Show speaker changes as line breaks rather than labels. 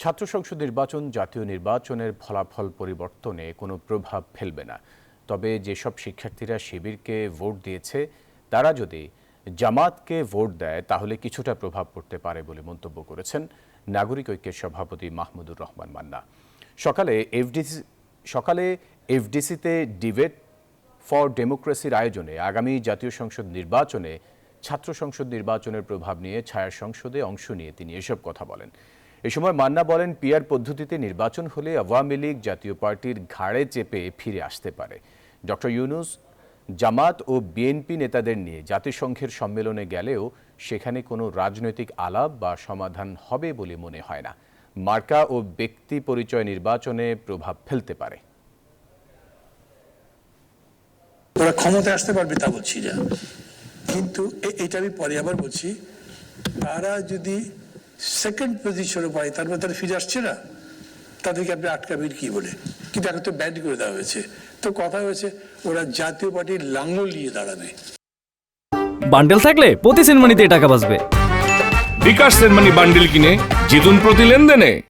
ছাত্র সংসদ নির্বাচন জাতীয় নির্বাচনের ফলাফল পরিবর্তনে কোনো প্রভাব ফেলবে না। তবে যেসব শিক্ষার্থীরা শিবিরকে ভোট দিয়েছে তারা যদি জামাতকে ভোট দেয় তাহলে কিছুটা প্রভাব পড়তে পারে বলে মন্তব্য করেছেন নাগরিক ঐক্যের সভাপতি মাহমুদুর রহমান মান্না। সকালে এফডিসিতে ডিবেট ফর ডেমোক্রেসির আয়োজনে আগামী জাতীয় সংসদ নির্বাচনে ছাত্র সংসদ নির্বাচনের প্রভাব নিয়ে ছায়া সংসদে অংশ নিয়ে তিনি এসব কথা বলেন। এ সময় মান্না বলেন, পিআর পদ্ধতিতে নির্বাচন হলে আওয়ামী লীগ জাতীয় পার্টির ঘাড়ে চেপে ফিরে আসতে পারে। ডক্টর ইউনূস জামাত ও বিএনপি নেতাদের নিয়ে জাতিসংঘের সম্মেলনে গেলেও সেখানে কোনো রাজনৈতিক আলাপ বা সমাধান হবে বলে মনে হয় না। মার্কা ও ব্যক্তি পরিচয় নির্বাচনে প্রভাব ফেলতে পারে।
ওরা ক্ষমতায় আসতে পারবে তা বলছি না, কিন্তু এটা আমি পরে আবার বলছি, তারা যদি সেকেন্ড পজিশনে পায় তারপর তারা ফিরে আসছে না, তাদেরকে আপনি আটকাবেন কি বলে? কিন্তু এখন তো ব্যান করে দেওয়া হয়েছে। তো কথা হয়েছে ওরা জাতীয় পার্টির লাঙ্গল নিয়ে দাঁড়াবে।
বান্ডেল থাকলে প্রতি সেনমানিতে টাকা বাঁচবে।
বিকাশ সেনমানি বান্ডেল কিনে জিতুন প্রতি লেনদেনে।